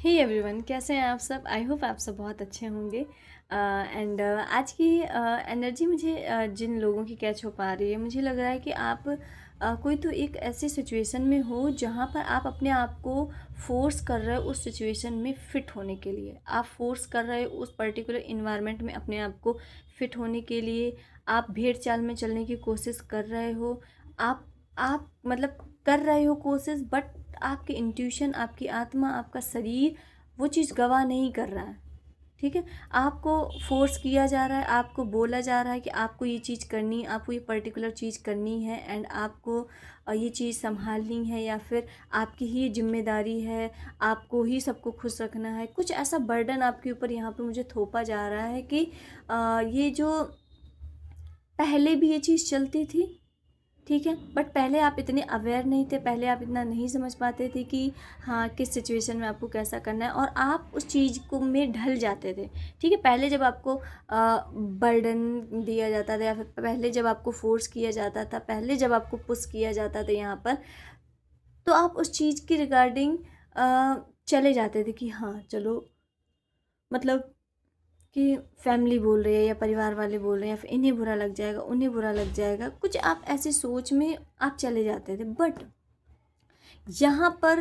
Hey everyone, कैसे हैं आप सब? आई होप आप सब बहुत अच्छे होंगे। एंड आज की एनर्जी मुझे जिन लोगों की कैच हो पा रही है, मुझे लग रहा है कि आप कोई तो एक ऐसी सिचुएशन में हो जहाँ पर आप अपने आप को फोर्स कर रहे हो उस सिचुएशन में फ़िट होने के लिए। आप फोर्स कर रहे हो उस पर्टिकुलर इन्वायरमेंट में अपने आप को फ़िट होने के लिए। आप भेड़ चाल में चलने की कोशिश कर रहे हो। आप मतलब कर रहे हो कोशिश, बट आपकी इंट्यूशन, आपकी आत्मा, आपका शरीर वो चीज़ गवाह नहीं कर रहा है। ठीक है, आपको फोर्स किया जा रहा है, आपको बोला जा रहा है कि आपको ये चीज़ करनी है, आपको ये पर्टिकुलर चीज़ करनी है एंड आपको ये चीज़ संभालनी है, या फिर आपकी ही जिम्मेदारी है, आपको ही सबको खुश रखना है। कुछ ऐसा बर्डन आपके ऊपर यहाँ पे मुझे थोपा जा रहा है कि ये जो पहले भी ये चीज़ चलती थी, ठीक है, बट पहले आप इतने अवेयर नहीं थे, पहले आप इतना नहीं समझ पाते थे कि हाँ किस सिचुएशन में आपको कैसा करना है, और आप उस चीज़ को में ढल जाते थे। ठीक है, पहले जब आपको बर्डन दिया जाता था, या फिर पहले जब आपको फोर्स किया जाता था, पहले जब आपको पुश किया जाता था यहाँ पर, तो आप उस चीज़ की रिगार्डिंग चले जाते थे कि हाँ चलो, मतलब कि फैमिली बोल रही है या परिवार वाले बोल रहे हैं, या फिर इन्हें बुरा लग जाएगा, उन्हें बुरा लग जाएगा, कुछ आप ऐसी सोच में आप चले जाते थे। बट यहाँ पर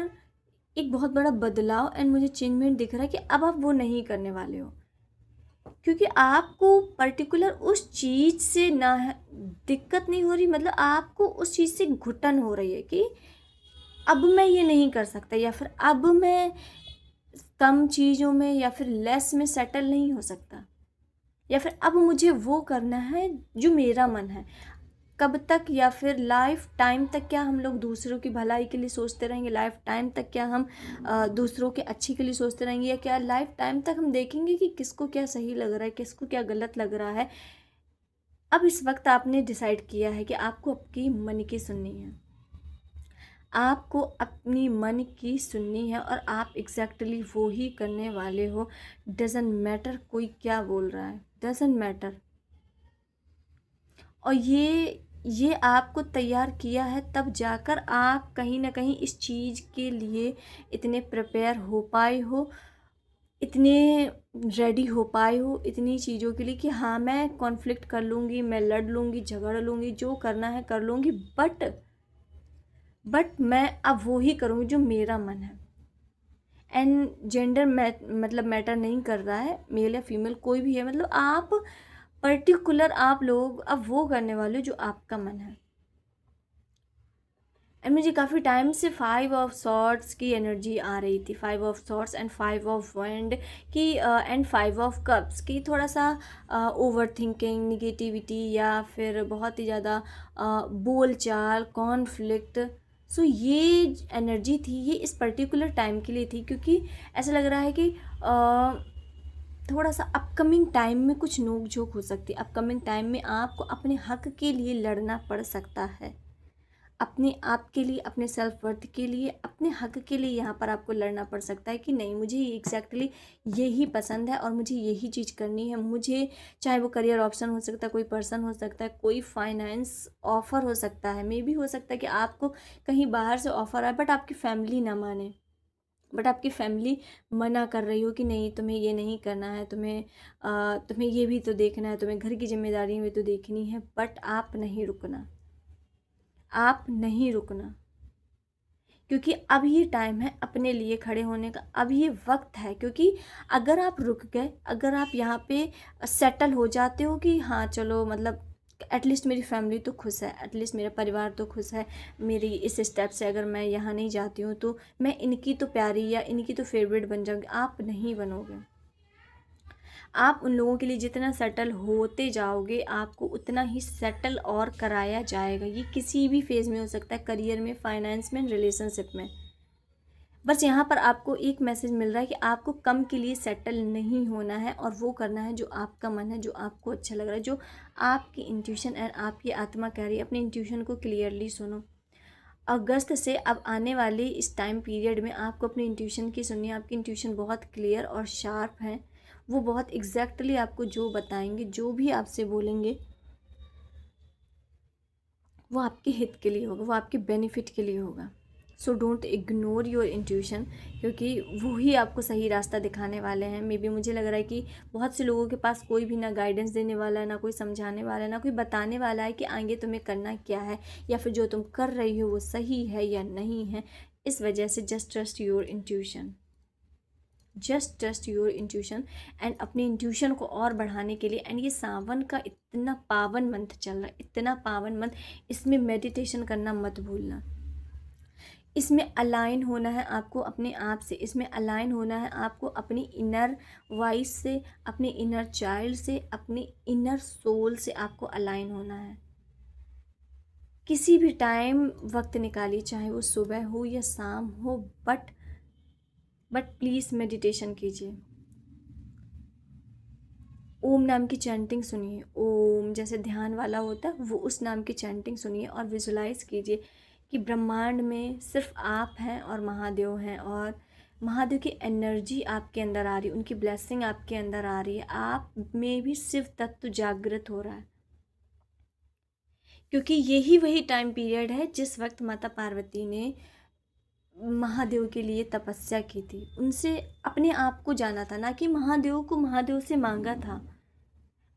एक बहुत बड़ा बदलाव एंड मुझे चेंजमेंट दिख रहा है कि अब आप वो नहीं करने वाले हो, क्योंकि आपको पर्टिकुलर उस चीज़ से ना दिक्कत नहीं हो रही, मतलब आपको उस चीज़ से घुटन हो रही है कि अब मैं ये नहीं कर सकता, या फिर अब मैं कम चीज़ों में या फिर लेस में सेटल नहीं हो सकता, या फिर अब मुझे वो करना है जो मेरा मन है। कब तक, या फिर लाइफ टाइम तक क्या हम लोग दूसरों की भलाई के लिए सोचते रहेंगे? लाइफ टाइम तक क्या हम दूसरों के अच्छे के लिए सोचते रहेंगे, या क्या लाइफ टाइम तक हम देखेंगे कि किसको क्या सही लग रहा है, किसको क्या गलत लग रहा है? अब इस वक्त आपने डिसाइड किया है कि आपको आपकी मन की सुननी है, आपको अपनी मन की सुननी है, और आप एग्जैक्टली वो ही करने वाले हो। डजेंट मैटर कोई क्या बोल रहा है, डजेंट मैटर। और ये आपको तैयार किया है, तब जाकर आप कहीं ना कहीं इस चीज़ के लिए इतने प्रिपेयर हो पाए हो, इतने रेडी हो पाए हो इतनी चीज़ों के लिए कि हाँ मैं कॉन्फ्लिक्ट कर लूँगी, मैं लड़ लूँगी, झगड़ लूँगी, जो करना है कर लूँगी, बट मैं अब वो ही करूँगी जो मेरा मन है। एंड जेंडर मतलब मैटर नहीं कर रहा है, मेल या फीमेल कोई भी है, मतलब आप पर्टिकुलर आप लोग अब वो करने वाले हो जो आपका मन है। एंड मुझे काफ़ी टाइम से 5 ऑफ सॉर्ट्स की एनर्जी आ रही थी, 5 ऑफ सॉर्ट्स एंड 5 ऑफ वंड की, एंड 5 ऑफ कप्स की। थोड़ा सा ओवर थिंकिंग, निगेटिविटी, या फिर बहुत ही ज़्यादा बोल चाल, कॉन्फ्लिक्ट। सो ये एनर्जी थी, ये इस पर्टिकुलर टाइम के लिए थी, क्योंकि ऐसा लग रहा है कि थोड़ा सा अपकमिंग टाइम में कुछ नोक झोंक हो सकती है। अपकमिंग टाइम में आपको अपने हक के लिए लड़ना पड़ सकता है, अपने आप के लिए, अपने सेल्फ वर्थ के लिए, अपने हक के लिए यहाँ पर आपको लड़ना पड़ सकता है कि नहीं, मुझे एग्जैक्टली यही पसंद है और मुझे यही चीज़ करनी है। मुझे चाहे वो करियर ऑप्शन हो सकता है, कोई पर्सन हो सकता है, कोई फाइनेंस ऑफ़र हो सकता है, मे भी हो सकता है कि आपको कहीं बाहर से ऑफ़र आए, बट आपकी फैमिली ना माने, बट आपकी फैमिली मना कर रही हो कि नहीं तुम्हें ये नहीं करना है, तुम्हें ये भी तो देखना है, तुम्हें घर की जिम्मेदारी भी तो देखनी है, बट आप नहीं रुकना, आप नहीं रुकना, क्योंकि अब ये टाइम है अपने लिए खड़े होने का, अब ये वक्त है। क्योंकि अगर आप रुक गए, अगर आप यहाँ पे सेटल हो जाते हो कि हाँ चलो, मतलब एटलीस्ट मेरी फैमिली तो खुश है, एटलीस्ट मेरा परिवार तो खुश है, मेरी इस स्टेप से अगर मैं यहाँ नहीं जाती हूँ तो मैं इनकी तो प्यारी या इनकी तो फेवरेट बन जाऊँगी, आप नहीं बनोगे। आप उन लोगों के लिए जितना सेटल होते जाओगे, आपको उतना ही सेटल और कराया जाएगा। ये किसी भी फेज़ में हो सकता है, करियर में, फाइनेंस में, रिलेशनशिप में। बस यहाँ पर आपको एक मैसेज मिल रहा है कि आपको कम के लिए सेटल नहीं होना है, और वो करना है जो आपका मन है, जो आपको अच्छा लग रहा है, जो आपकी इंट्यूशन और आपकी आत्मा कह रही है। अपनी इंट्यूशन को क्लियरली सुनो। अगस्त से अब आने वाले इस टाइम पीरियड में आपको अपनी इंट्यूशन की सुननी है। आपकी इंट्यूशन बहुत क्लियर और शार्प है, वो बहुत एग्जैक्टली आपको जो बताएंगे, जो भी आपसे बोलेंगे, वो आपके हित के लिए होगा, वो आपके बेनिफिट के लिए होगा। So don't ignore your intuition, क्योंकि वो ही आपको सही रास्ता दिखाने वाले हैं। मे बी मुझे लग रहा है कि बहुत से लोगों के पास कोई भी ना गाइडेंस देने वाला है, ना कोई समझाने वाला है, ना कोई बताने वाला है कि आगे तुम्हें करना क्या है, या फिर जो तुम कर रही हो वो सही है या नहीं है। इस वजह से just trust your intuition, just trust your intuition. And अपने इंट्यूशन को और बढ़ाने के लिए, एंड ये सावन का इतना पावन मंथ चल रहा है, इतना पावन मंथ, इसमें मेडिटेशन करना मत भूलना। इसमें अलाइन होना है आपको अपने आप से, इसमें अलाइन होना है आपको अपनी इनर वॉइस से, अपने इनर चाइल्ड से, अपने इनर सोल से आपको अलाइन होना है। किसी भी टाइम वक्त निकालिए, चाहे वो सुबह हो या शाम हो, बट प्लीज़ मेडिटेशन कीजिए। ओम नाम की चैंटिंग सुनिए, ओम जैसे ध्यान वाला होता है वो, उस नाम की चैंटिंग सुनिए और विजुलाइज कीजिए कि ब्रह्मांड में सिर्फ आप हैं और महादेव हैं, और महादेव की एनर्जी आपके अंदर आ रही है, उनकी ब्लेसिंग आपके अंदर आ रही है, आप में भी शिव तत्व जागृत हो रहा है। क्योंकि यही वही टाइम पीरियड है जिस वक्त माता पार्वती ने महादेव के लिए तपस्या की थी, उनसे अपने आप को जाना था, ना कि महादेव को महादेव से मांगा था।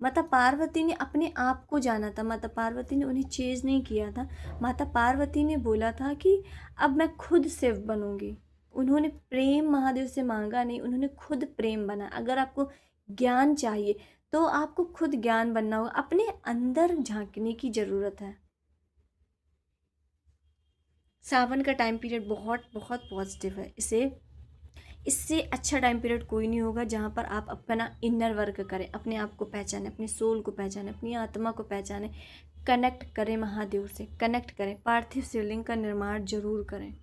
माता पार्वती ने अपने आप को जाना था, माता पार्वती ने उन्हें चेज नहीं किया था। माता पार्वती ने बोला था कि अब मैं खुद शिव बनूंगी। उन्होंने प्रेम महादेव से मांगा नहीं, उन्होंने खुद प्रेम बना। अगर आपको ज्ञान चाहिए तो आपको खुद ज्ञान बनना होगा, अपने अंदर झांकने की ज़रूरत है। सावन का टाइम पीरियड बहुत बहुत पॉजिटिव है। इससे अच्छा टाइम पीरियड कोई नहीं होगा जहाँ पर आप अपना इनर वर्क करें, अपने आप को पहचानें, अपने सोल को पहचानें, अपनी आत्मा को पहचानें, कनेक्ट करें महादेव से, कनेक्ट करें। पार्थिव शिवलिंग का निर्माण जरूर करें,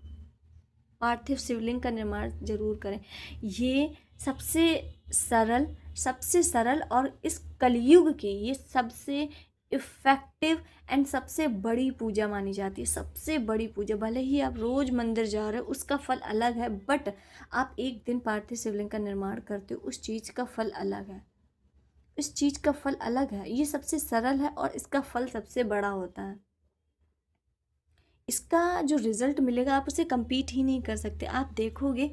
पार्थिव शिवलिंग का निर्माण जरूर करें। ये सबसे सरल और इस कलयुग की ये सबसे इफ़ेक्टिव एंड सबसे बड़ी पूजा मानी जाती है, सबसे बड़ी पूजा। भले ही आप रोज़ मंदिर जा रहे हो उसका फल अलग है, बट आप एक दिन पार्थिव शिवलिंग का निर्माण करते हो उस चीज़ का फल अलग है, इस चीज़ का फल अलग है। ये सबसे सरल है और इसका फल सबसे बड़ा होता है। इसका जो रिज़ल्ट मिलेगा आप उसे कंपीट ही नहीं कर सकते। आप देखोगे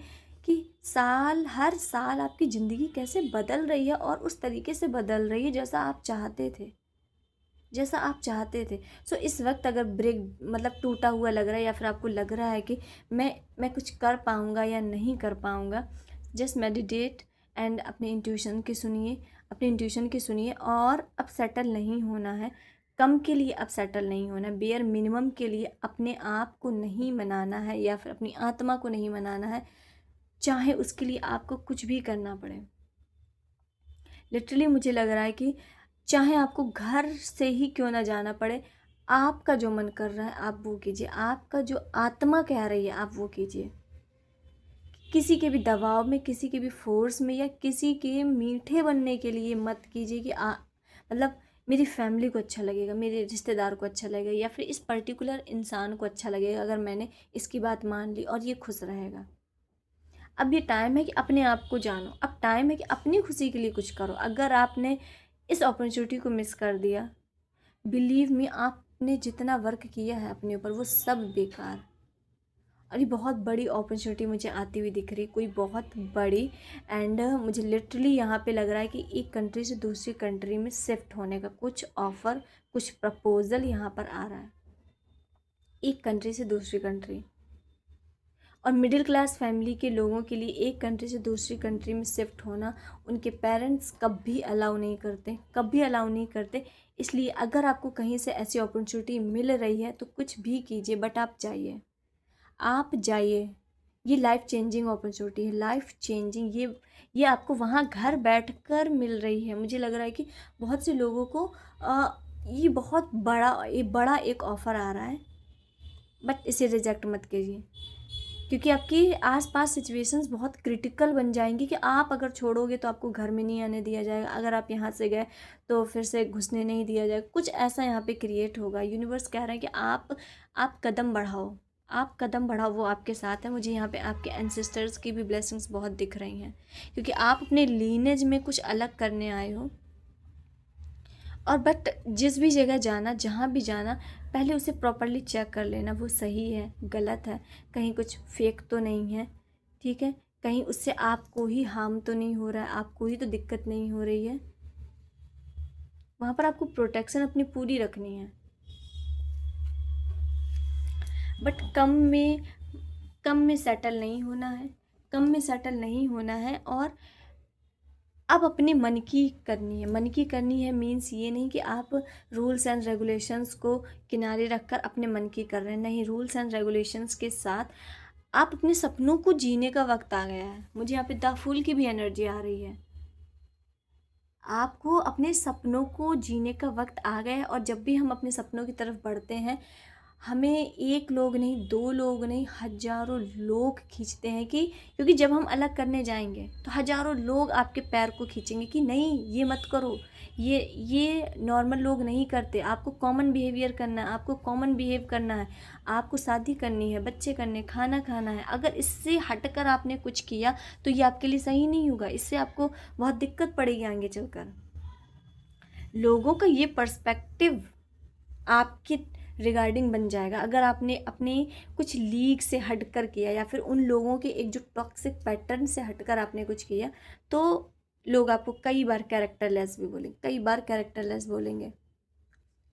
कि हर साल आपकी ज़िंदगी कैसे बदल रही है, और उस तरीके से बदल रही है जैसा आप चाहते थे, जैसा आप चाहते थे। सो इस वक्त अगर ब्रेक मतलब टूटा हुआ लग रहा है, या फिर आपको लग रहा है कि मैं कुछ कर पाऊँगा या नहीं कर पाऊँगा, जस्ट मेडिटेट एंड अपने इंट्यूशन की सुनिए, अपने इंट्यूशन की सुनिए। और अब सेटल नहीं होना है, कम के लिए अब सेटल नहीं होना है, बेयर मिनिमम के लिए अपने आप को नहीं मनाना है, या फिर अपनी आत्मा को नहीं मनाना है, चाहे उसके लिए आपको कुछ भी करना पड़े। लिटरली मुझे लग रहा है कि चाहे आपको घर से ही क्यों ना जाना पड़े, आपका जो मन कर रहा है आप वो कीजिए, आपका जो आत्मा कह रही है आप वो कीजिए। किसी के भी दबाव में, किसी के भी फोर्स में, या किसी के मीठे बनने के लिए मत कीजिए कि मतलब मेरी फैमिली को अच्छा लगेगा, मेरे रिश्तेदार को अच्छा लगेगा, या फिर इस पर्टिकुलर इंसान को अच्छा लगेगा अगर मैंने इसकी बात मान ली और ये खुश रहेगा। अब ये टाइम है कि अपने आप को जानो, अब टाइम है कि अपनी खुशी के लिए कुछ करो। अगर आपने इस अपॉर्चुनिटी को मिस कर दिया, बिलीव मी, आपने जितना वर्क किया है अपने ऊपर वो सब बेकार। और ये बहुत बड़ी अपॉर्चुनिटी मुझे आती हुई दिख रही, कोई बहुत बड़ी। एंड मुझे लिटरली यहाँ पे लग रहा है कि एक कंट्री से दूसरी कंट्री में शिफ्ट होने का कुछ ऑफ़र, कुछ प्रपोज़ल यहाँ पर आ रहा है, एक कंट्री से दूसरी कंट्री। और मिडिल क्लास फैमिली के लोगों के लिए एक कंट्री से दूसरी कंट्री में शिफ्ट होना उनके पेरेंट्स कभी अलाउ नहीं करते, कभी अलाउ नहीं करते। इसलिए अगर आपको कहीं से ऐसी अपॉर्चुनिटी मिल रही है तो कुछ भी कीजिए, बट आप जाइए, आप जाइए। ये लाइफ चेंजिंग अपॉर्चुनिटी है, लाइफ चेंजिंग। ये आपको वहाँ घर बैठकर मिल रही है। मुझे लग रहा है कि बहुत से लोगों को ये बहुत बड़ा एक ऑफ़र आ रहा है, बट इसे रिजेक्ट मत कीजिए, क्योंकि आपकी आसपास सिचुएशंस बहुत क्रिटिकल बन जाएंगी कि आप अगर छोड़ोगे तो आपको घर में नहीं आने दिया जाएगा, अगर आप यहाँ से गए तो फिर से घुसने नहीं दिया जाएगा, कुछ ऐसा यहाँ पे क्रिएट होगा। यूनिवर्स कह रहा है कि आप कदम बढ़ाओ, आप कदम बढ़ाओ, वो आपके साथ है। मुझे यहाँ पे आपके एंसेस्टर्स की भी ब्लेसिंग्स बहुत दिख रही हैं, क्योंकि आप अपने लीनेज में कुछ अलग करने आए हो, और बट जिस भी जगह जाना, जहाँ भी जाना, पहले उसे प्रॉपरली चेक कर लेना, वो सही है, गलत है, कहीं कुछ फेक तो नहीं है, ठीक है, कहीं उससे आपको ही हार्म तो नहीं हो रहा है, आपको ही तो दिक्कत नहीं हो रही है। वहाँ पर आपको प्रोटेक्शन अपनी पूरी रखनी है। बट कम में सेटल नहीं होना है, कम में सेटल नहीं होना है। और अब अपने मन की करनी है, मन की करनी है मीन्स ये नहीं कि आप रूल्स एंड रेगुलेशंस को किनारे रखकर अपने मन की कर रहे हैं, नहीं, रूल्स एंड रेगुलेशंस के साथ आप अपने सपनों को जीने का वक्त आ गया है। मुझे यहाँ पे द फूल की भी एनर्जी आ रही है। आपको अपने सपनों को जीने का वक्त आ गया है। और जब भी हम अपने सपनों की तरफ बढ़ते हैं, हमें एक लोग नहीं, दो लोग नहीं, हजारों लोग खींचते हैं कि, क्योंकि जब हम अलग करने जाएंगे तो हजारों लोग आपके पैर को खींचेंगे कि नहीं, ये मत करो, ये नॉर्मल लोग नहीं करते, आपको कॉमन बिहेवियर करना है, आपको कॉमन बिहेव करना है, आपको शादी करनी है, बच्चे करने, खाना खाना है। अगर इससे हटकर आपने कुछ किया तो ये आपके लिए सही नहीं होगा, इससे आपको बहुत दिक्कत पड़ेगी आगे चलकर। लोगों का ये पर्सपेक्टिव आपके रिगार्डिंग बन जाएगा अगर आपने अपने कुछ लीग से हटकर किया, या फिर उन लोगों के एक जो टॉक्सिक पैटर्न से हटकर आपने कुछ किया, तो लोग आपको कई बार कैरेक्टरलेस भी बोलेंगे, कई बार कैरेक्टरलेस बोलेंगे।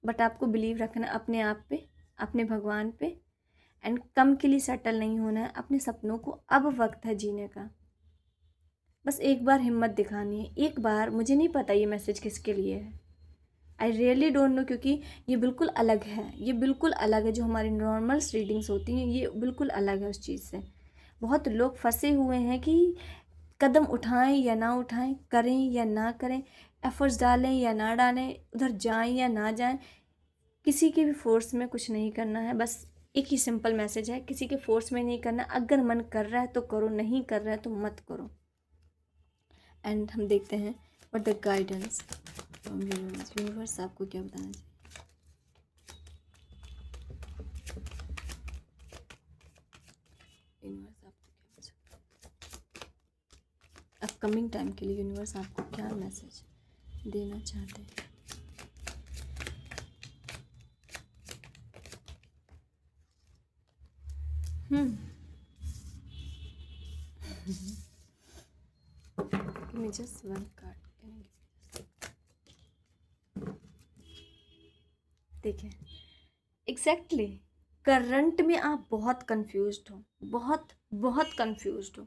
बट आपको बिलीव रखना अपने आप पे, अपने भगवान पे। एंड कम के लिए सेटल नहीं होना है, अपने सपनों को अब वक्त है जीने का। बस एक बार हिम्मत दिखानी है, एक बार। मुझे नहीं पता ये मैसेज किसके लिए है, आई रियली डोंट नो, क्योंकि ये बिल्कुल अलग है, ये बिल्कुल अलग है। जो हमारी नॉर्मल रीडिंग्स होती हैं ये बिल्कुल अलग है उस चीज़ से। बहुत लोग फंसे हुए हैं कि कदम उठाएं या ना उठाएं, करें या ना करें, एफर्ट्स डालें या ना डालें, उधर जाएं या ना जाएं। किसी के भी फोर्स में कुछ नहीं करना है। बस एक ही सिंपल मैसेज है, किसी के फोर्स में नहीं करना। अगर मन कर रहा है तो करो, नहीं कर रहा है तो मत करो। एंड हम देखते हैं what the guidance from universe. Universe आपको क्या बताना चाहिए? यूनिवर्स आपको क्या बता सकता है अपकमिंग टाइम के लिए? यूनिवर्स आपको क्या मैसेज देना चाहते हैं? Give me just one card. Can you give me just... देखिए, एग्जैक्टली करंट में आप बहुत कंफ्यूज्ड हो, बहुत बहुत कंफ्यूज्ड हो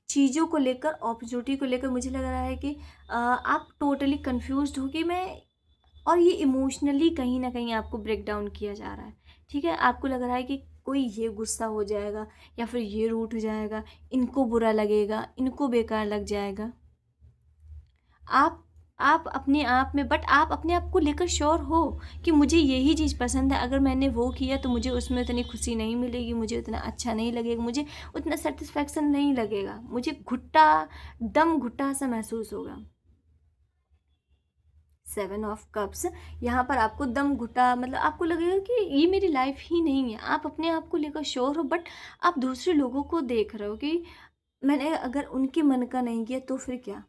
चीज़ों को लेकर, अपॉर्चुनिटी को लेकर। मुझे लग रहा है कि आप टोटली कंफ्यूज्ड हो कि मैं, और ये इमोशनली कहीं ना कहीं आपको ब्रेक डाउन किया जा रहा है, ठीक है। आपको लग रहा है कि कोई ये गुस्सा हो जाएगा, या फिर ये रूठ जाएगा, इनको बुरा लगेगा, इनको बेकार लग जाएगा। आप अपने आप में, बट आप अपने आप को लेकर श्योर हो कि मुझे यही चीज़ पसंद है, अगर मैंने वो किया तो मुझे उसमें उतनी खुशी नहीं मिलेगी, मुझे उतना अच्छा नहीं लगेगा, मुझे उतना सेटिस्फैक्शन नहीं लगेगा, मुझे दम घुट्टा सा महसूस होगा। 7 ऑफ कप्स, यहाँ पर आपको दम घुटा, मतलब आपको लगेगा कि ये मेरी लाइफ ही नहीं है। आप अपने आप को लेकर श्योर हो, बट आप दूसरे लोगों को देख रहे हो कि मैंने अगर उनके मन का नहीं किया तो फिर क्या।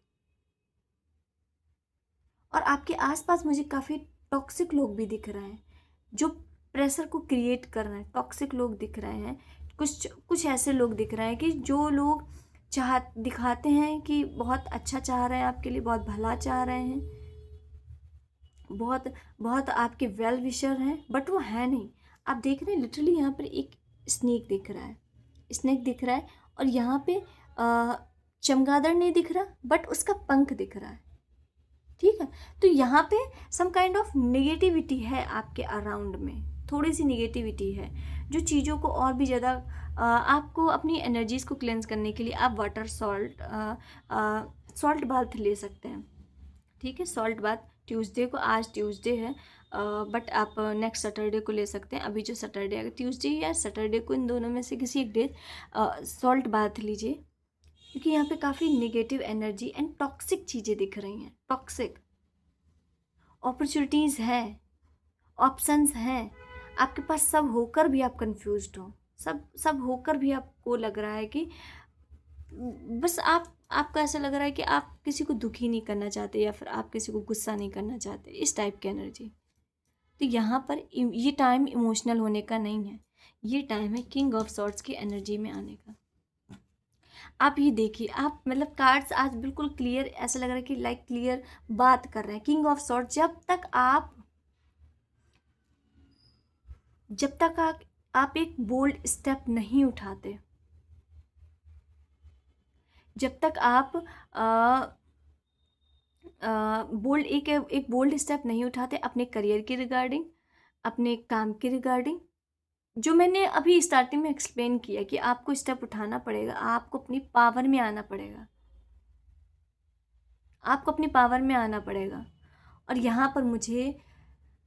और आपके आसपास मुझे काफ़ी टॉक्सिक लोग भी दिख रहे हैं जो प्रेशर को क्रिएट कर रहे हैं। टॉक्सिक लोग दिख रहे हैं, कुछ कुछ ऐसे लोग दिख रहे हैं कि जो लोग दिखाते हैं कि बहुत अच्छा चाह रहे हैं आपके लिए, बहुत भला चाह रहे हैं, बहुत बहुत आपके वेल विशर हैं, बट वो है नहीं। आप देख रहे हैं लिटरली यहाँ पर एक स्नेक दिख रहा है, स्नेक दिख रहा है, और यहाँ पे चमगादड़ नहीं दिख रहा, बट उसका पंख दिख रहा है, ठीक है। तो यहाँ पे सम काइंड ऑफ नेगेटिविटी है आपके अराउंड में, थोड़ी सी नेगेटिविटी है जो चीज़ों को और भी ज़्यादा आपको अपनी एनर्जीज़ को क्लेंस करने के लिए आप वाटर सॉल्ट बाथ ले सकते हैं, ठीक है। सॉल्ट बाथ ट्यूसडे को, आज ट्यूसडे है, बट आप नेक्स्ट सैटरडे को ले सकते हैं। अभी जो सैटरडे है, ट्यूसडे या सैटरडे को, इन दोनों में से किसी एक डे सॉल्ट बाथ लीजिए, क्योंकि यहाँ पे काफ़ी नेगेटिव एनर्जी एंड टॉक्सिक चीज़ें दिख रही हैं। टॉक्सिक अपॉर्चुनिटीज़ है, ऑप्शंस हैं आपके पास, सब होकर भी आप कंफ्यूज्ड हो, सब होकर भी आपको लग रहा है कि बस आपको ऐसा लग रहा है कि आप किसी को दुखी नहीं करना चाहते या फिर आप किसी को गुस्सा नहीं करना चाहते, इस टाइप की एनर्जी। तो यहाँ पर ये टाइम इमोशनल होने का नहीं है, ये टाइम है किंग ऑफ सॉर्ड्स की एनर्जी में आने का। आप ये देखिए, आप मतलब कार्ड्स आज बिल्कुल क्लियर, ऐसा लग रहा है कि लाइक क्लियर बात कर रहे हैं। किंग ऑफ सॉर्ड्स, जब तक आप एक बोल्ड स्टेप नहीं उठाते, जब तक आप बोल्ड एक बोल्ड स्टेप नहीं उठाते अपने करियर के रिगार्डिंग, अपने काम के रिगार्डिंग, जो मैंने अभी स्टार्टिंग में एक्सप्लेन किया कि आपको स्टेप उठाना पड़ेगा, आपको अपनी पावर में आना पड़ेगा, आपको अपनी पावर में आना पड़ेगा। और यहाँ पर मुझे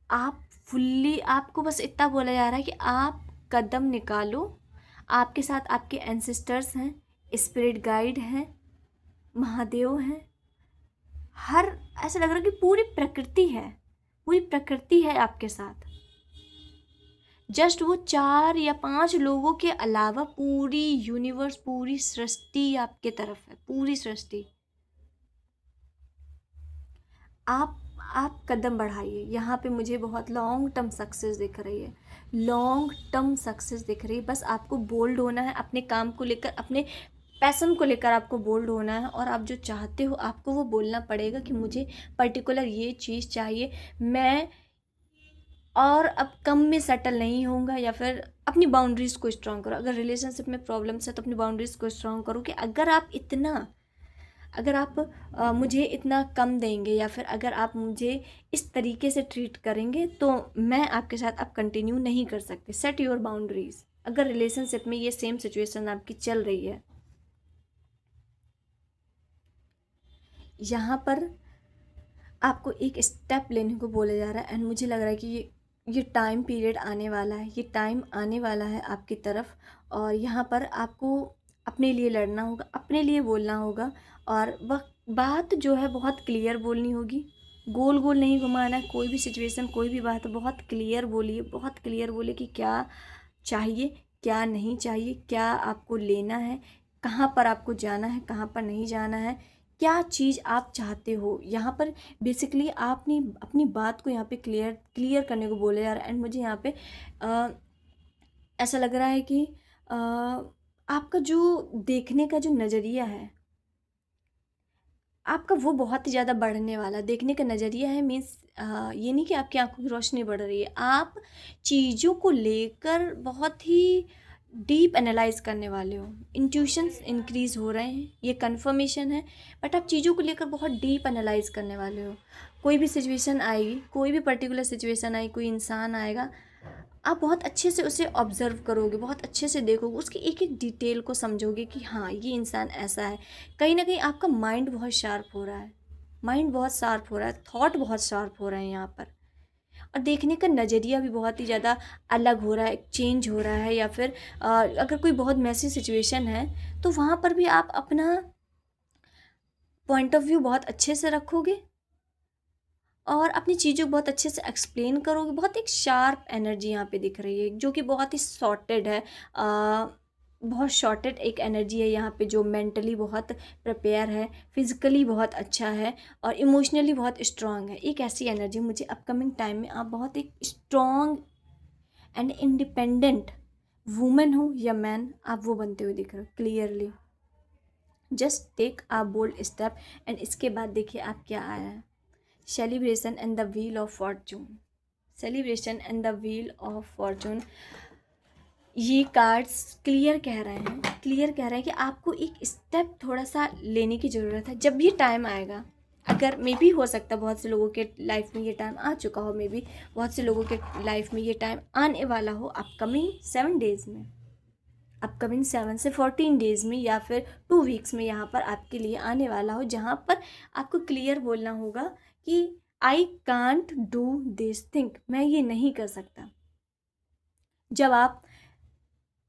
आप फुल्ली, आपको बस इतना बोला जा रहा है कि आप कदम निकालो। आपके साथ आपके एंसेस्टर्स हैं, स्पिरिट गाइड हैं, महादेव हैं, हर, ऐसा लग रहा है कि पूरी प्रकृति है, पूरी प्रकृति है आपके साथ। जस्ट वो 4 या 5 लोगों के अलावा पूरी यूनिवर्स, पूरी सृष्टि आपके तरफ है, पूरी सृष्टि। आप कदम बढ़ाइए। यहाँ पे मुझे बहुत लॉन्ग टर्म सक्सेस दिख रही है, लॉन्ग टर्म सक्सेस दिख रही है। बस आपको बोल्ड होना है अपने काम को लेकर, अपने पैशन को लेकर आपको बोल्ड होना है, और आप जो चाहते हो आपको वो बोलना पड़ेगा कि मुझे पर्टिकुलर ये चीज़ चाहिए, मैं और अब कम में सेटल नहीं होऊंगा। या फिर अपनी बाउंड्रीज़ को स्ट्रॉन्ग करो। अगर रिलेशनशिप में प्रॉब्लम्स है तो अपनी बाउंड्रीज़ को स्ट्रॉन्ग करो कि अगर आप मुझे इतना कम देंगे या फिर अगर आप मुझे इस तरीके से ट्रीट करेंगे तो मैं आपके साथ अब कंटिन्यू नहीं कर सकते। Set your boundaries. अगर रिलेशनशिप में ये सेम सिचुएशन आपकी चल रही है, यहाँ पर आपको एक स्टेप लेने को बोला जा रहा है। एंड मुझे लग रहा है कि ये टाइम पीरियड आने वाला है, ये टाइम आने वाला है आपकी तरफ। और यहाँ पर आपको अपने लिए लड़ना होगा, अपने लिए बोलना होगा, और वह बात जो है बहुत क्लियर बोलनी होगी। गोल गोल नहीं घुमाना है। कोई भी सिचुएशन, कोई भी बात बहुत क्लियर बोलिए, बहुत क्लियर बोलिए कि क्या चाहिए, क्या नहीं चाहिए, क्या आपको लेना है, कहाँ पर आपको जाना है, कहाँ पर नहीं जाना है, क्या चीज़ आप चाहते हो। यहाँ पर बेसिकली आपने अपनी बात को यहाँ पे क्लियर क्लियर करने को बोले यार। एंड मुझे यहाँ पे ऐसा लग रहा है कि आपका जो देखने का जो नज़रिया है आपका, वो बहुत ही ज़्यादा बढ़ने वाला देखने का नज़रिया है। मीन्स ये नहीं कि आपकी आंखों की रोशनी बढ़ रही है, आप चीज़ों को लेकर बहुत ही डीप एनालाइज करने वाले हो। इंट्यूशंस इंक्रीज़ हो रहे हैं, ये कन्फर्मेशन है। बट आप चीज़ों को लेकर बहुत डीप एनालाइज करने वाले हो। कोई भी सिचुएशन आएगी, कोई भी पर्टिकुलर सिचुएशन आएगी, कोई इंसान आएगा, आप बहुत अच्छे से उसे ऑब्ज़र्व करोगे, बहुत अच्छे से देखोगे, उसकी एक एक डिटेल को समझोगे कि हाँ ये इंसान ऐसा है। कहीं ना कहीं आपका माइंड बहुत शार्प हो रहा है, माइंड बहुत शार्प हो रहा है, थॉट बहुत शार्प हो रहे हैं यहाँ पर। और देखने का नज़रिया भी बहुत ही ज़्यादा अलग हो रहा है, चेंज हो रहा है। या फिर अगर कोई बहुत मैसी सिचुएशन है तो वहाँ पर भी आप अपना पॉइंट ऑफ व्यू बहुत अच्छे से रखोगे और अपनी चीज़ों को बहुत अच्छे से एक्सप्लेन करोगे। बहुत एक शार्प एनर्जी यहाँ पे दिख रही है जो कि बहुत ही सॉर्टेड है। बहुत शॉर्टेड एक एनर्जी है यहाँ पे, जो मेंटली बहुत प्रिपेयर है, फिज़िकली बहुत अच्छा है और इमोशनली बहुत स्ट्रांग है। एक ऐसी एनर्जी मुझे अपकमिंग टाइम में आप बहुत एक स्ट्रांग एंड इंडिपेंडेंट वुमेन हो या मैन, आप वो बनते हुए दिख रहे हो clearly. Just take a bold step. And इसके बाद देखिए आप क्या आया है, celebration and the wheel of fortune. Celebration and the wheel of fortune, ये कार्ड्स क्लियर कह रहे हैं, क्लियर कह रहे हैं कि आपको एक स्टेप थोड़ा सा लेने की ज़रूरत है। जब ये टाइम आएगा, अगर मे बी हो सकता है बहुत से लोगों के लाइफ में ये टाइम आ चुका हो, मे बी बहुत से लोगों के लाइफ में ये टाइम आने वाला हो अपकमिंग 7 डेज़ में, अपकमिंग 7 से 14 डेज़ में, या फिर 2 वीक्स में यहाँ पर आपके लिए आने वाला हो, जहाँ पर आपको क्लियर बोलना होगा कि I can't do this thing, मैं ये नहीं कर सकता। जब आप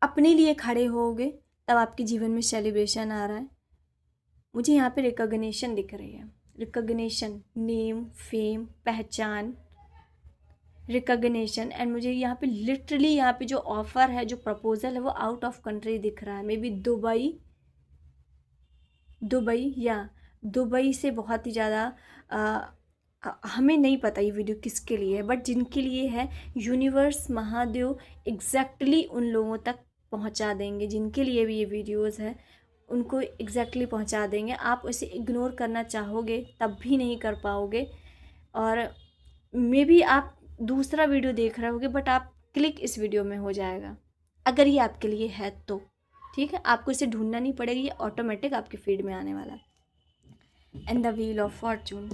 अपने लिए खड़े होगे तब आपके जीवन में सेलिब्रेशन आ रहा है। मुझे यहाँ पे रिकॉग्निशन दिख रही है, रिकॉग्निशन, नेम, फेम, पहचान, रिकॉग्निशन। एंड मुझे यहाँ पे लिटरली यहाँ पे जो ऑफ़र है, जो प्रपोजल है, वो आउट ऑफ कंट्री दिख रहा है। मे बी दुबई, दुबई, या दुबई से बहुत ही ज़्यादा हमें नहीं पता ये वीडियो किसके लिए है, बट जिनके लिए है यूनिवर्स महादेव एग्जैक्टली उन लोगों तक पहुंचा देंगे। जिनके लिए भी ये वीडियोस है उनको एग्जैक्टली पहुंचा देंगे। आप उसे इग्नोर करना चाहोगे तब भी नहीं कर पाओगे, और मे बी आप दूसरा वीडियो देख रहे होगे बट आप क्लिक इस वीडियो में हो जाएगा, अगर ये आपके लिए है तो। ठीक है, आपको इसे ढूंढना नहीं पड़ेगा, ये ऑटोमेटिक आपके फीड में आने वाला है। And the wheel of Fortune,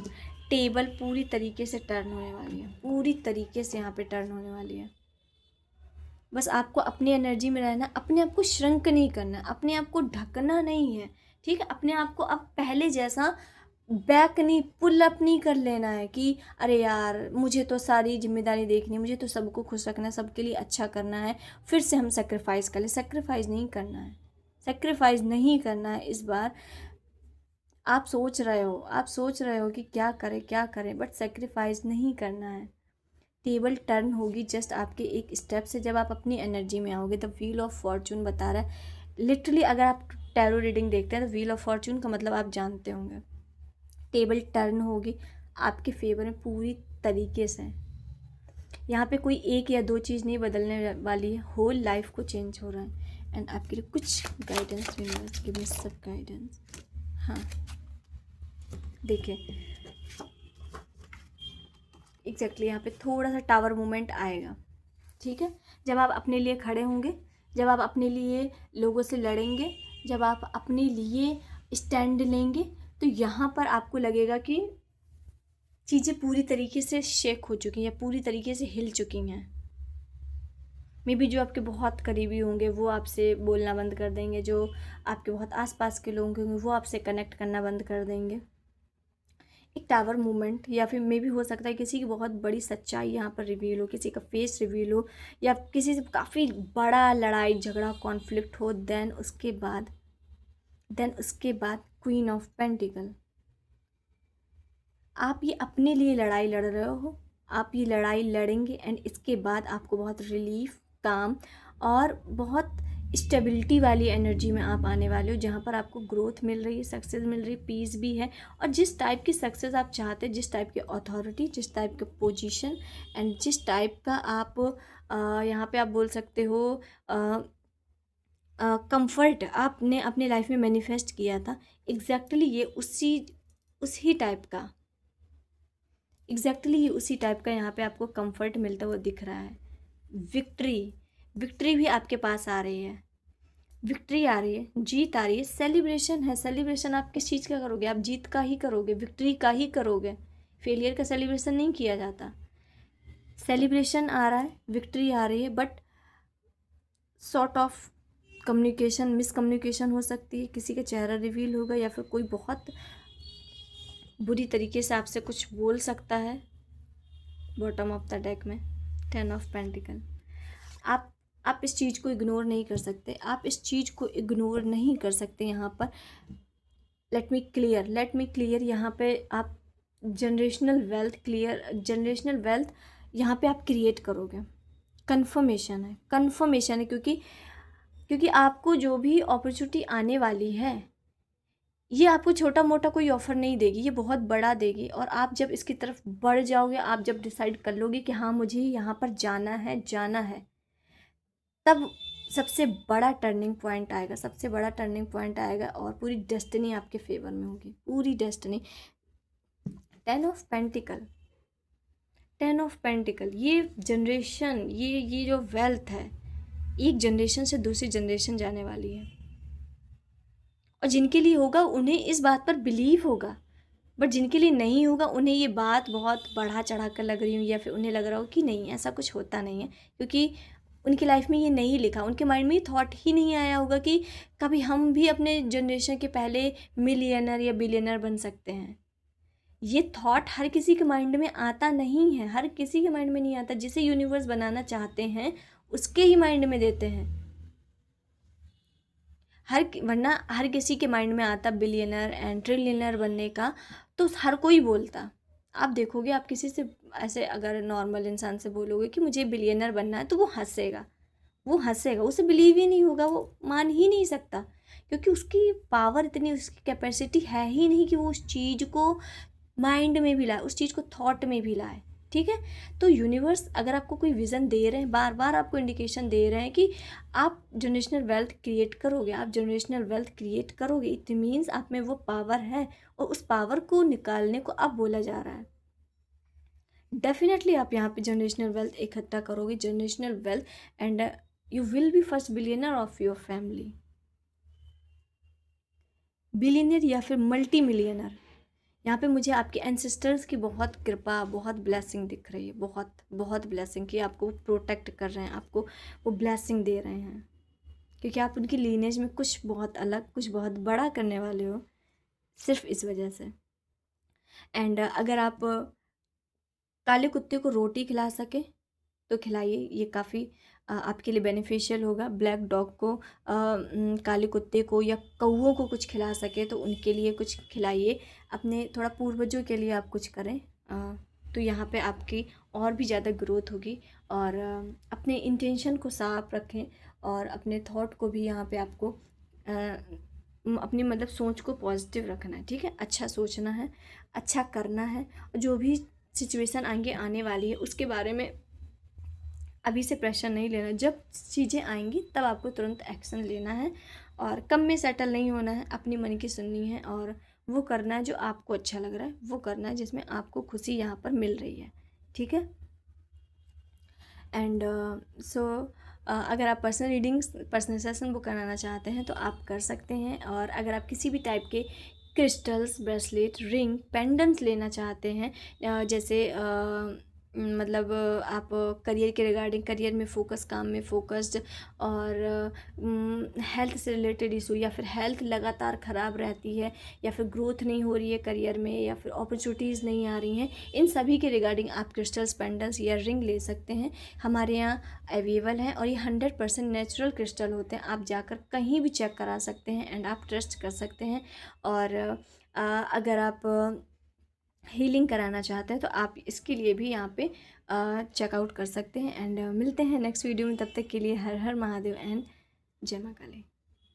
table पूरी तरीके से टर्न होने वाली है, पूरी तरीके से यहाँ पे टर्न होने वाली है। बस आपको अपनी एनर्जी में रहना, अपने आप को श्रंक नहीं करना, अपने आप को ढकना नहीं है। ठीक है, अपने आप को अब पहले जैसा बैक नहीं, पुल अप नहीं कर लेना है कि अरे यार मुझे तो सारी जिम्मेदारी देखनी है, मुझे तो सबको खुश रखना है, सबके लिए अच्छा करना है, फिर से हम सेक्रीफाइस कर ले। सेक्रीफाइस नहीं करना है, सेक्रीफाइस नहीं करना है इस बार। आप सोच रहे हो कि क्या करें क्या करें, बट सेक्रीफाइस नहीं करना है। टेबल टर्न होगी जस्ट आपके एक स्टेप से, जब आप अपनी एनर्जी में आओगे। द व्हील ऑफ फॉर्चून बता रहा है लिटरली, अगर आप टैरो रीडिंग देखते हैं तो व्हील ऑफ फॉर्चून का मतलब आप जानते होंगे। टेबल टर्न होगी आपके फेवर में पूरी तरीके से। यहाँ पे कोई एक या दो चीज़ नहीं बदलने वाली है, होल लाइफ को चेंज हो रहा है। एंड आपके लिए कुछ गाइडेंस, यूनिवर्स गिव मी सब गाइडेंस। हाँ देखिए एग्जैक्टली यहाँ पे थोड़ा सा टावर मूवमेंट आएगा। ठीक है, जब आप अपने लिए खड़े होंगे, जब आप अपने लिए लोगों से लड़ेंगे, जब आप अपने लिए स्टैंड लेंगे, तो यहाँ पर आपको लगेगा कि चीज़ें पूरी तरीके से शेक हो चुकी हैं, पूरी तरीके से हिल चुकी हैं। मे बी जो आपके बहुत करीबी होंगे वो आपसे बोलना बंद कर देंगे, जो आपके बहुत आसपास के लोग होंगे वो आपसे कनेक्ट करना बंद कर देंगे। एक टावर मूवमेंट, या फिर मे भी हो सकता है किसी की बहुत बड़ी सच्चाई यहाँ पर रिवील हो, किसी का फेस रिवील हो, या किसी से काफ़ी बड़ा लड़ाई झगड़ा कॉन्फ्लिक्ट हो। देन उसके बाद क्वीन ऑफ पेंटिकल, आप ये अपने लिए लड़ाई लड़ रहे हो, आप ये लड़ाई लड़ेंगे एंड इसके बाद आपको बहुत रिलीफ, काम और बहुत स्टेबिलिटी वाली एनर्जी में आप आने वाले हो, जहाँ पर आपको ग्रोथ मिल रही है, सक्सेस मिल रही है, पीस भी है। और जिस टाइप की सक्सेस आप चाहते हैं, जिस टाइप की अथॉरिटी, जिस टाइप का पोजीशन एंड जिस टाइप का आप यहाँ पे आप बोल सकते हो कंफर्ट आपने अपने लाइफ में मैनिफेस्ट किया था, एग्जैक्टली ये उसी टाइप का, एग्जैक्टली उसी टाइप का यहाँ पे आपको कंफर्ट मिलता हुआ दिख रहा है। विक्ट्री भी आपके पास आ रही है, विक्ट्री आ रही है, जीत आ रही है, सेलिब्रेशन है। सेलिब्रेशन आप किस चीज़ का करोगे? आप जीत का ही करोगे, विक्ट्री का ही करोगे। फेलियर का सेलिब्रेशन नहीं किया जाता। सेलिब्रेशन आ रहा है, विक्ट्री आ रही है, but sort of communication, miscommunication हो सकती है, किसी का चेहरा रिवील होगा, या फिर कोई बहुत बुरी तरीके से आपसे कुछ बोल सकता है। बॉटम ऑफ द डेक में 10 ऑफ पेंटिकल, आप इस चीज़ को इग्नोर नहीं कर सकते, आप इस चीज़ को इग्नोर नहीं कर सकते। यहाँ पर लेट मी क्लियर यहाँ पे आप जनरेशनल वेल्थ यहाँ पे आप क्रिएट करोगे। कन्फर्मेशन है, क्योंकि आपको जो भी अपॉर्चुनिटी आने वाली है, ये आपको छोटा मोटा कोई ऑफ़र नहीं देगी, ये बहुत बड़ा देगी। और आप जब इसकी तरफ बढ़ जाओगे, आप जब डिसाइड कर लोगे कि हाँ मुझे यहाँ पर जाना है, तब सबसे बड़ा टर्निंग पॉइंट आएगा, और पूरी डेस्टिनी आपके फेवर में होगी, पूरी डेस्टिनी। 10 ऑफ पेंटिकल, ये जनरेशन, ये जो वेल्थ है, एक जनरेशन से दूसरी जनरेशन जाने वाली है। और जिनके लिए होगा उन्हें इस बात पर बिलीव होगा, बट जिनके लिए नहीं होगा उन्हें ये बात बहुत बढ़ा चढ़ा कर लग रही हो, या फिर उन्हें लग रहा हो कि नहीं ऐसा कुछ होता नहीं है, क्योंकि उनकी लाइफ में ये नहीं लिखा, उनके माइंड में ये थॉट ही नहीं आया होगा कि कभी हम भी अपने जनरेशन के पहले मिलियनर या बिलियनर बन सकते हैं। ये थॉट हर किसी के माइंड में आता नहीं है, हर किसी के माइंड में नहीं आता। जिसे यूनिवर्स बनाना चाहते हैं उसके ही माइंड में देते हैं, वरना हर किसी के माइंड में आता बिलियनर एंड ट्रिलियनर बनने का, तो हर कोई बोलता। आप देखोगे, आप किसी से ऐसे अगर नॉर्मल इंसान से बोलोगे कि मुझे बिलियनर बनना है, तो वो हंसेगा, उसे बिलीव ही नहीं होगा, वो मान ही नहीं सकता। क्योंकि उसकी पावर इतनी, उसकी कैपेसिटी है ही नहीं कि वो उस चीज़ को माइंड में भी लाए, उस चीज़ को थॉट में भी लाए। ठीक है, तो यूनिवर्स अगर आपको कोई विज़न दे रहे हैं, बार बार आपको इंडिकेशन दे रहे हैं कि आप जनरेशनल वेल्थ क्रिएट करोगे, आप जनरेशनल वेल्थ क्रिएट करोगे, इट मीन्स आप में वो पावर है और उस पावर को निकालने को अब बोला जा रहा है। डेफिनेटली आप यहाँ पे जनरेशनल वेल्थ इकट्ठा करोगे, generational wealth, and you will be first billionaire of your family, billionaire या फिर मल्टी मिलियनर। यहाँ पे मुझे आपके एंसेस्टर्स की बहुत कृपा, बहुत ब्लेसिंग दिख रही है, बहुत बहुत ब्लेसिंग कि आपको प्रोटेक्ट कर रहे हैं, आपको वो ब्लेसिंग दे रहे हैं, क्योंकि आप उनकी लीनेज में कुछ बहुत अलग, कुछ बहुत बड़ा करने वाले हो, सिर्फ इस वजह से। एंड अगर आप काले कुत्ते को रोटी खिला सके तो खिलाइए, ये काफ़ी आपके लिए बेनिफिशियल होगा। ब्लैक डॉग को, काले कुत्ते को या कौवों को कुछ खिला सके तो उनके लिए कुछ खिलाइए, अपने थोड़ा पूर्वजों के लिए आप कुछ करें, तो यहाँ पे आपकी और भी ज़्यादा ग्रोथ होगी। और अपने इंटेंशन को साफ रखें और अपने थॉट को भी यहाँ पे आपको अपनी मतलब सोच को पॉजिटिव रखना है। ठीक है, अच्छा सोचना है, अच्छा करना है, और जो भी सिचुएशन आगे आने वाली है उसके बारे में अभी से प्रेशर नहीं लेना। जब चीज़ें आएंगी तब आपको तुरंत एक्शन लेना है और कम में सेटल नहीं होना है, अपनी मन की सुननी है और वो करना है जो आपको अच्छा लग रहा है, वो करना है जिसमें आपको खुशी यहाँ पर मिल रही है। ठीक है, एंड सो अगर आप personal readings, personal session book कराना चाहते हैं तो आप कर सकते हैं। और अगर आप किसी भी टाइप के क्रिस्टल्स, ब्रेसलेट, रिंग, पेंडेंट्स लेना चाहते हैं, जैसे मतलब आप करियर के रिगार्डिंग, करियर में फोकस, काम में फोकस्ड, और हेल्थ से रिलेटेड इशू, या फिर हेल्थ लगातार ख़राब रहती है, या फिर ग्रोथ नहीं हो रही है करियर में, या फिर अपॉर्चुनिटीज़ नहीं आ रही हैं, इन सभी के रिगार्डिंग आप क्रिस्टल्स, पेंडेंट्स या रिंग ले सकते हैं। हमारे यहाँ अवेलेबल हैं और ये 100% नेचुरल क्रिस्टल होते हैं। आप जाकर कहीं भी चेक करा सकते हैं एंड आप ट्रस्ट कर सकते हैं। और अगर आप हीलिंग कराना चाहते हैं तो आप इसके लिए भी यहाँ पे चेकआउट कर सकते हैं। एंड मिलते हैं नेक्स्ट वीडियो में, तब तक के लिए हर हर महादेव एंड जय मां काली।